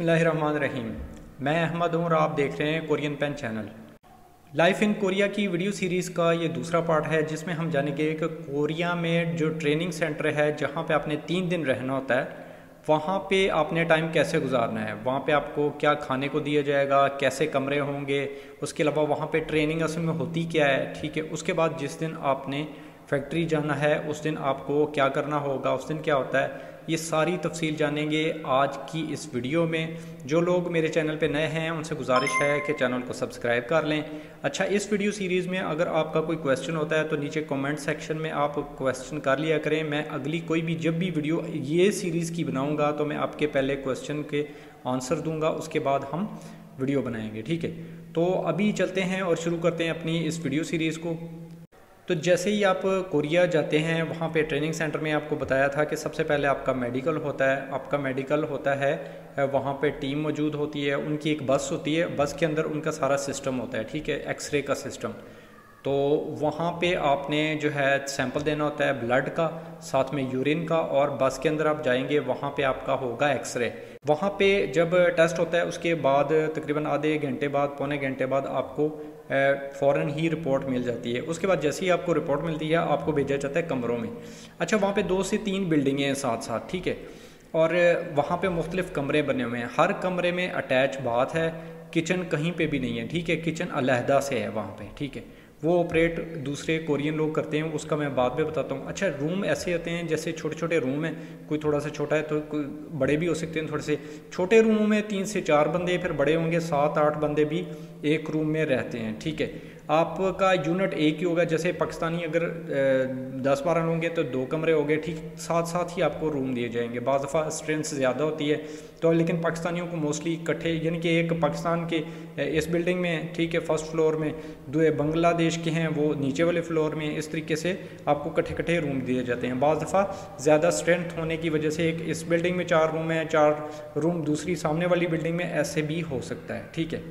बिस्मिल्लाहिर्रहमानिर्रहीम। मैं अहमद हूँ और आप देख रहे हैं Korean pen channel. Life in Korea की वीडियो सीरीज़ का ये दूसरा पार्ट है जिसमें हम जानेंगे कि कोरिया में जो ट्रेनिंग सेंटर है जहाँ पे आपने 3 दिन रहना होता है वहाँ पे आपने टाइम कैसे गुजारना है, वहाँ पे आपको क्या खाने को दिया जाएगा, कैसे कमरे होंगे, उसके अलावा वहाँ पे ट्रेनिंग असल में होती क्या है। ठीक है, उसके बाद जिस दिन आपने फैक्ट्री जाना है उस दिन आपको क्या करना होगा, उस दिन क्या होता है, ये सारी तफसील जानेंगे आज की इस वीडियो में। जो लोग मेरे चैनल पे नए हैं उनसे गुजारिश है कि चैनल को सब्सक्राइब कर लें। अच्छा, इस वीडियो सीरीज़ में अगर आपका कोई क्वेश्चन होता है तो नीचे कमेंट सेक्शन में आप क्वेश्चन कर लिया करें। मैं अगली कोई भी जब भी वीडियो ये सीरीज़ की बनाऊँगा तो मैं आपके पहले क्वेश्चन के आंसर दूँगा, उसके बाद हम वीडियो बनाएँगे। ठीक है, तो अभी चलते हैं और शुरू करते हैं अपनी इस वीडियो सीरीज़ को। तो जैसे ही आप कोरिया जाते हैं वहाँ पे ट्रेनिंग सेंटर में आपको बताया था कि सबसे पहले आपका मेडिकल होता है। आपका मेडिकल होता है, वहाँ पे टीम मौजूद होती है, उनकी एक बस होती है, बस के अंदर उनका सारा सिस्टम होता है। ठीक है, एक्सरे का सिस्टम। तो वहाँ पे आपने जो है सैंपल देना होता है ब्लड का, साथ में यूरिन का, और बस के अंदर आप जाएंगे वहाँ पे आपका होगा एक्सरे। वहाँ पे जब टेस्ट होता है उसके बाद तकरीबन आधे घंटे बाद, पौने घंटे बाद आपको फ़ौरन ही रिपोर्ट मिल जाती है। उसके बाद जैसे ही आपको रिपोर्ट मिलती है आपको भेजा जाता है कमरों में। अच्छा, वहाँ पे 2 से 3 बिल्डिंगें हैं साथ साथ। ठीक है, और वहाँ पे मुख्तलिफ कमरे बने हुए हैं, हर कमरे में अटैच बाथ है, किचन कहीं पे भी नहीं है। ठीक है, किचन अलहदा से है वहाँ पे। ठीक है, वो ऑपरेट दूसरे कोरियन लोग करते हैं, उसका मैं बाद में बताता हूँ। अच्छा, रूम ऐसे होते हैं जैसे छोटे छोटे रूम हैं, कोई थोड़ा सा छोटा है तो कोई बड़े भी हो सकते हैं। थोड़े से छोटे रूम में 3 से 4 बंदे, फिर बड़े होंगे 7-8 बंदे भी एक रूम में रहते हैं। ठीक है, आपका यूनिट एक ही होगा। जैसे पाकिस्तानी अगर 10-12 होंगे तो 2 कमरे हो गए। ठीक, साथ साथ ही आपको रूम दिए जाएंगे। बाज़ दफ़ा स्ट्रेंथ ज़्यादा होती है तो, लेकिन पाकिस्तानियों को मोस्टली इकट्ठे, यानी कि एक पाकिस्तान के इस बिल्डिंग में, ठीक है, फर्स्ट फ्लोर में, 2 बांग्लादेश के हैं वो नीचे वाले फ्लोर में, इस तरीके से आपको इकट्ठे रूम दिए जाते हैं। बाज़ दफ़ा ज़्यादा स्ट्रेंथ होने की वजह से एक इस बिल्डिंग में 4 रूम हैं, 4 रूम दूसरी सामने वाली बिल्डिंग में, ऐसे भी हो सकता है। ठीक है,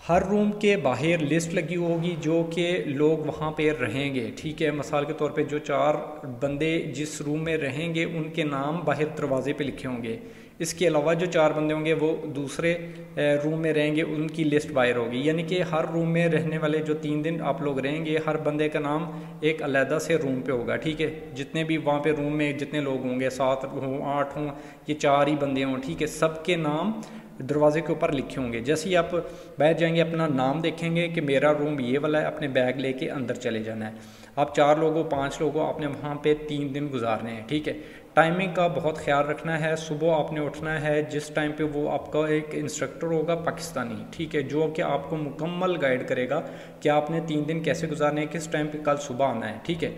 हर रूम के बाहर लिस्ट लगी होगी जो कि लोग वहाँ पे रहेंगे। ठीक है, मिसाल के तौर पे जो 4 बंदे जिस रूम में रहेंगे उनके नाम बाहर दरवाजे पे लिखे होंगे। इसके अलावा जो 4 बंदे होंगे वो दूसरे रूम में रहेंगे, उनकी लिस्ट बाहर होगी। यानी कि हर रूम में रहने वाले जो 3 दिन आप लोग रहेंगे, हर बंदे का नाम एक अलहदा से रूम पे होगा। ठीक है, जितने भी वहाँ पे रूम में जितने लोग होंगे, 7 हों 8 हों, ये 4 ही बंदे हों, ठीक है, सबके नाम दरवाजे के ऊपर लिखे होंगे। जैसे ही आप बैठ जाएंगे अपना नाम देखेंगे कि मेरा रूम ये वाला है, अपने बैग लेके अंदर चले जाना है। आप 4 लोगों 5 लोगों आपने वहाँ पे 3 दिन गुजारने हैं। ठीक है, टाइमिंग का बहुत ख्याल रखना है। सुबह आपने उठना है जिस टाइम पे, वो आपका एक इंस्ट्रक्टर होगा पाकिस्तानी, ठीक है, जो कि आपको मुकम्मल गाइड करेगा कि आपने 3 दिन कैसे गुजारने हैं, किस टाइम पे कल सुबह आना है। ठीक है,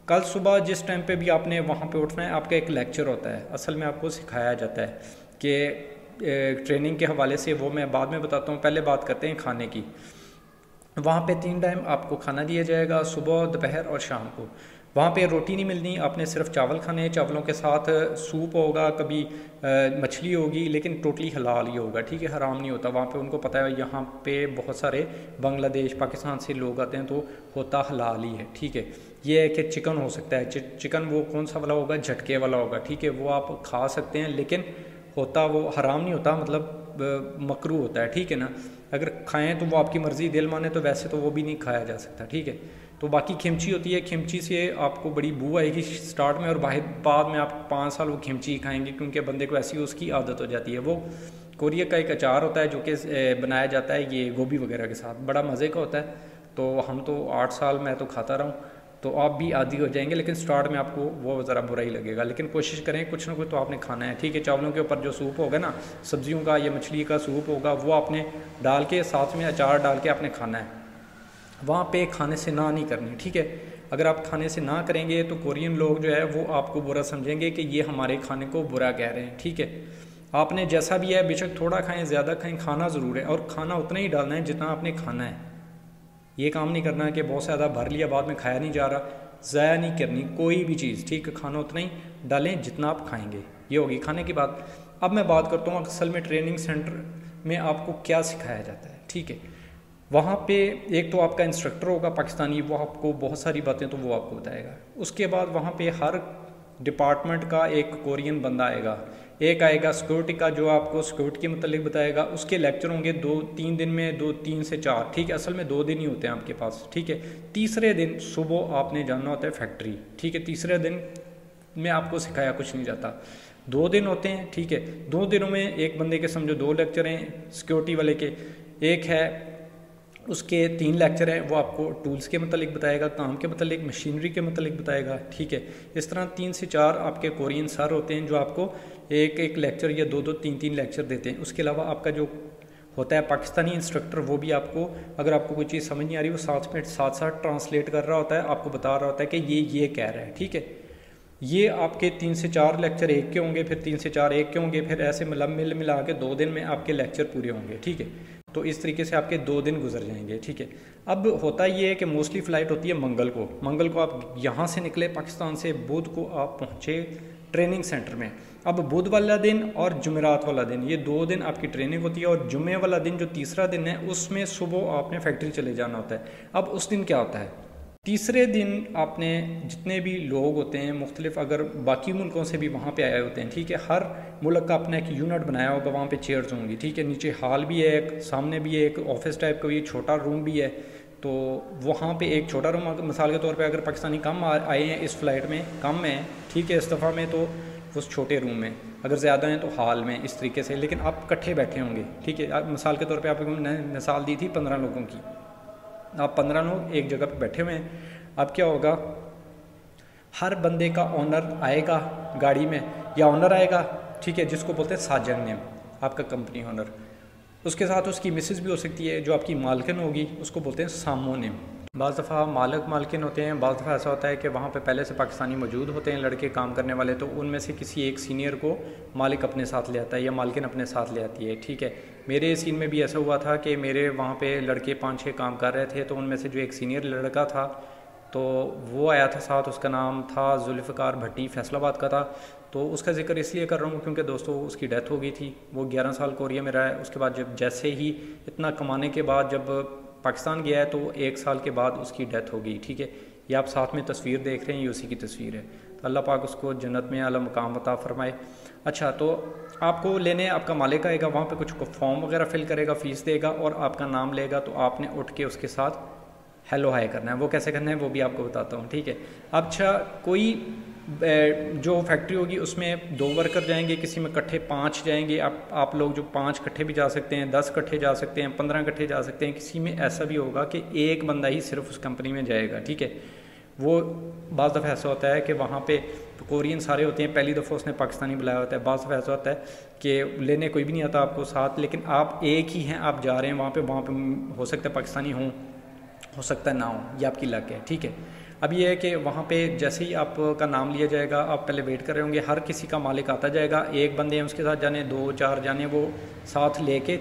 कल सुबह जिस टाइम पे भी आपने वहाँ पे उठना है, आपका एक लेक्चर होता है, असल में आपको सिखाया जाता है कि ट्रेनिंग के हवाले से, वो मैं बाद में बताता हूँ। पहले बात करते हैं खाने की। वहाँ पे 3 टाइम आपको खाना दिया जाएगा, सुबह, दोपहर और शाम को। वहाँ पे रोटी नहीं मिलनी, आपने सिर्फ चावल खाने हैं। चावलों के साथ सूप होगा, कभी मछली होगी, लेकिन टोटली हलाल ही होगा। ठीक है, हराम नहीं होता। वहाँ पे उनको पता है यहाँ पे बहुत सारे बांग्लादेश, पाकिस्तान से लोग आते हैं तो होता हलाल ही है। ठीक है, ये है कि चिकन हो सकता है, चिकन वो कौन सा वाला होगा, झटके वाला होगा। ठीक है, वो आप खा सकते हैं, लेकिन होता वो हराम नहीं होता, मतलब मकरू होता है। ठीक है ना, अगर खाएं तो वो आपकी मर्ज़ी, दिल माने तो वैसे तो वो भी नहीं खाया जा सकता। ठीक है, तो बाकी खिमची होती है, खिमची से आपको बड़ी बू आएगी स्टार्ट में, और बाद में आप 5 साल वो खिमची खाएंगे, क्योंकि बंदे को ऐसी उसकी आदत हो जाती है। वो कोरिया का एक अचार होता है जो कि बनाया जाता है ये गोभी वगैरह के साथ, बड़ा मज़े का होता है। तो हम तो 8 साल मैं तो खाता रहा हूँ, तो आप भी आदी हो जाएंगे, लेकिन स्टार्ट में आपको वो ज़रा बुरा ही लगेगा, लेकिन कोशिश करें कुछ ना कुछ तो आपने खाना है। ठीक है, चावलों के ऊपर जो सूप होगा ना, सब्जियों का या मछली का सूप होगा, वो आपने डाल के, साथ में अचार डाल के आपने खाना है। वहाँ पे खाने से ना नहीं करनी। ठीक है, अगर आप खाने से ना करेंगे तो कोरियन लोग जो है वो आपको बुरा समझेंगे कि ये हमारे खाने को बुरा कह रहे हैं। ठीक है, आपने जैसा भी है, बेशक थोड़ा खाएँ ज़्यादा खाएँ, खाना ज़रूर है, और खाना उतना ही डालना है जितना आपने खाना है। ये काम नहीं करना है कि बहुत ज़्यादा भर लिया बाद में खाया नहीं जा रहा, ज़ाया नहीं करनी कोई भी चीज़। ठीक है, खाना उतना ही डालें जितना आप खाएंगे। ये होगी खाने की बात। अब मैं बात करता हूँ असल में ट्रेनिंग सेंटर में आपको क्या सिखाया जाता है। ठीक है, वहाँ पे एक तो आपका इंस्ट्रक्टर होगा पाकिस्तानी, वो आपको बहुत सारी बातें तो वो आपको बताएगा। उसके बाद वहाँ पे हर डिपार्टमेंट का एक कोरियन बंदा आएगा, एक आएगा सिक्योरिटी का जो आपको सिक्योरिटी के मतलब बताएगा। उसके लेक्चर होंगे 2-3 दिन में, 2-3 से 4, ठीक है। असल में 2 दिन ही होते हैं आपके पास, ठीक है। तीसरे दिन सुबह आपने जाना होता है फैक्ट्री, ठीक है। तीसरे दिन में आपको सिखाया कुछ नहीं जाता। 2 दिन होते हैं, ठीक है। 2 दिनों में एक बंदे के समझो 2 लेक्चर हैं सिक्योरिटी वाले के, एक है उसके 3 लेक्चर हैं, वो आपको टूल्स के मतलब बताएगा, काम के मतलब, मशीनरी के मतलब बताएगा, ठीक है। इस तरह 3 से 4 आपके कोरियन सर होते हैं जो आपको एक एक लेक्चर या 2-2, 3-3 लेक्चर देते हैं। उसके अलावा आपका जो होता है पाकिस्तानी इंस्ट्रक्टर, वो भी आपको अगर आपको कोई चीज़ समझ नहीं आ रही वो साथ साथ ट्रांसलेट कर रहा होता है, आपको बता रहा होता है कि ये कह रहा है, ठीक है। ये आपके 3 से 4 लेक्चर एक के होंगे, फिर 3 से 4 एक के होंगे, फिर ऐसे मिला के 2 दिन में आपके लेक्चर पूरे होंगे, ठीक है। तो इस तरीके से आपके 2 दिन गुजर जाएंगे, ठीक है। अब होता ये है कि मोस्टली फ़्लाइट होती है मंगल को आप यहाँ से निकले पाकिस्तान से, बुध को आप पहुँचे ट्रेनिंग सेंटर में। अब बुध वाला दिन और जुमेरात वाला दिन, ये 2 दिन आपकी ट्रेनिंग होती है, और जुमे वाला दिन जो तीसरा दिन है उसमें सुबह आपने फैक्ट्री चले जाना होता है। अब उस दिन क्या होता है, तीसरे दिन आपने जितने भी लोग होते हैं मुख्तलिफ, अगर बाकी मुल्कों से भी वहाँ पे आए होते हैं, ठीक है। हर मुल्क का अपना एक यूनिट बनाया होगा, वहाँ पे चेयर्स होंगी, ठीक है। नीचे हॉल भी है, एक सामने भी है, एक ऑफिस टाइप का भी छोटा रूम भी है। तो वहाँ पे एक छोटा रूम, मिसाल के तौर पे अगर पाकिस्तानी कम आए हैं इस फ़्लाइट में, कम है, ठीक है, इस दफ़ा में, तो उस छोटे रूम में, अगर ज़्यादा हैं तो हॉल में, इस तरीके से। लेकिन आप इकट्ठे बैठे होंगे, ठीक है। आप मिसाल के तौर पर आपको मिसाल दी थी 15 लोगों की, आप 15 लोग एक जगह पे बैठे हुए हैं। अब क्या होगा, हर बंदे का ओनर आएगा गाड़ी में, या ओनर आएगा, ठीक है, जिसको बोलते हैं साजन नेम, आपका कंपनी ओनर। उसके साथ उसकी मिसेस भी हो सकती है, जो आपकी मालकिन होगी, उसको बोलते हैं सामो नेम। बाज़ दफ़ा मालकिन होते हैं, बाज़ दफ़ा ऐसा होता है कि वहाँ पे पहले से पाकिस्तानी मौजूद होते हैं लड़के काम करने वाले, तो उनमें से किसी एक सीनियर को मालिक अपने साथ ले आता है या मालकिन अपने साथ ले आती है, ठीक है। मेरे सीन में भी ऐसा हुआ था कि मेरे वहाँ पे लड़के 5-6 काम कर रहे थे, तो उनमें से जो एक सीनियर लड़का था तो वो आया था साथ, उसका नाम था जुल्फ़िकार भट्टी, फैसलाबाद का था। तो उसका जिक्र इसलिए कर रहा हूँ क्योंकि दोस्तों उसकी डेथ हो गई थी। वो 11 साल कोरिया में रहा है। उसके बाद जब जैसे ही इतना कमाने के बाद जब पाकिस्तान गया है तो 1 साल के बाद उसकी डेथ हो गई, ठीक है। ये आप साथ में तस्वीर देख रहे हैं, ये उसी की तस्वीर है। तो अल्लाह पाक उसको जन्नत में आला मकाम अता फरमाए। अच्छा, तो आपको लेने आपका मालिक आएगा, वहाँ पे कुछ फॉर्म वगैरह फिल करेगा, फ़ीस देगा और आपका नाम लेगा। तो आपने उठ के उसके साथ हेलो हाय करना है। वो कैसे करना है वो भी आपको बताता हूँ, ठीक है। अच्छा, कोई जो फैक्ट्री होगी उसमें 2 वर्कर जाएंगे, किसी में इकट्ठे 5 जाएंगे। आप लोग जो 5 इकट्ठे भी जा सकते हैं, 10 इकट्ठे जा सकते हैं, 15 इकट्ठे जा सकते हैं। किसी में ऐसा भी होगा कि एक बंदा ही सिर्फ उस कंपनी में जाएगा, ठीक है। वो बाज़ दफ़ा ऐसा होता है कि वहाँ पे कोरियन सारे होते हैं, पहली दफ़ा उसने पाकिस्तानी बुलाया होता है। बाज़ दफ़ा ऐसा होता है कि लेने कोई भी नहीं आता आपको साथ, लेकिन आप एक ही हैं, आप जा रहे हैं वहाँ पे हो सकता है पाकिस्तानी हो सकता है ना हो, ये आपकी लक है, ठीक है। अब ये है कि वहाँ पे जैसे ही आपका नाम लिया जाएगा, आप पहले वेट कर रहे होंगे, हर किसी का मालिक आता जाएगा। एक बंदे हैं उसके साथ जाने, 2-4 जाने, वो साथ लेके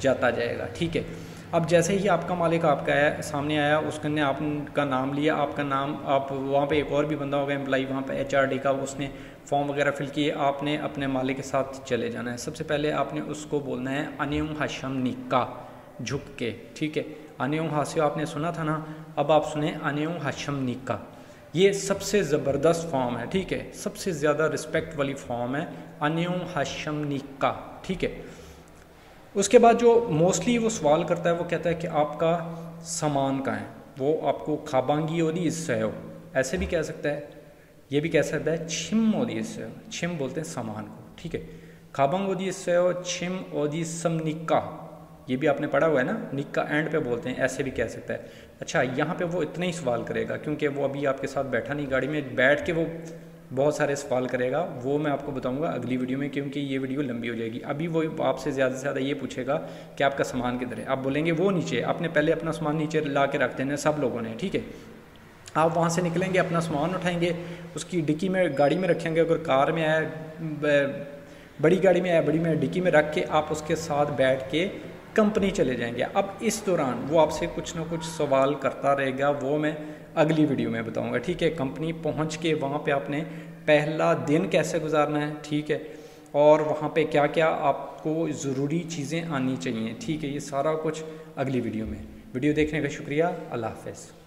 जाता जाएगा, ठीक है। अब जैसे ही आपका मालिक आपका है सामने आया, उसने आपका नाम लिया, आपका नाम, आप वहाँ पे एक और भी बंदा होगा एम्प्लाई वहाँ पे HRD का, उसने फॉर्म वगैरह फिल किए। आपने अपने मालिक के साथ चले जाना है। सबसे पहले आपने उसको बोलना है अनियम हशम निक्का, झुक के, ठीक है। अनियम हास्यो आपने सुना था ना, अब आप सुने अनियम हशम निक्का। ये सबसे ज़बरदस्त फॉर्म है, ठीक है, सबसे ज़्यादा रिस्पेक्ट वाली फॉर्म है अनियम हशम निक्का, ठीक है। उसके बाद जो मोस्टली वो सवाल करता है वो कहता है कि आपका सामान कहाँ है। वो आपको खाबांगी ओदी इससे हो, ऐसे भी कह सकता है, ये भी कह सकता है छिम ओदी इससे हो। छिम बोलते हैं सामान को, ठीक है। खाबांग ओदी इससे हो, छिम ओदी सम निक्का, ये भी आपने पढ़ा हुआ है ना, निक्का एंड पे बोलते हैं, ऐसे भी कह सकता है। अच्छा, यहाँ पे वो इतने ही सवाल करेगा क्योंकि वो अभी आपके साथ बैठा नहीं, गाड़ी में बैठ के वो बहुत सारे सवाल करेगा। वो मैं आपको बताऊंगा अगली वीडियो में, क्योंकि ये वीडियो लंबी हो जाएगी। अभी वो आपसे ज़्यादा से ज़्यादा ये पूछेगा कि आपका सामान किधर है। आप बोलेंगे वो नीचे, आपने पहले अपना सामान नीचे ला के रख देना सब लोगों ने, ठीक है। आप वहाँ से निकलेंगे, अपना सामान उठाएंगे, उसकी डिक्की में गाड़ी में रखेंगे। अगर कार में आया, बड़ी गाड़ी में आया, बड़ी में डिक्की में रख के आप उसके साथ बैठ के कंपनी चले जाएंगे। अब इस दौरान वो आपसे कुछ ना कुछ सवाल करता रहेगा, वो मैं अगली वीडियो में बताऊंगा, ठीक है। कंपनी पहुंच के वहाँ पे आपने पहला दिन कैसे गुजारना है, ठीक है, और वहाँ पे क्या क्या आपको ज़रूरी चीज़ें आनी चाहिए, ठीक है। ये सारा कुछ अगली वीडियो में। वीडियो देखने का शुक्रिया, अल्लाह हाफ़िज़।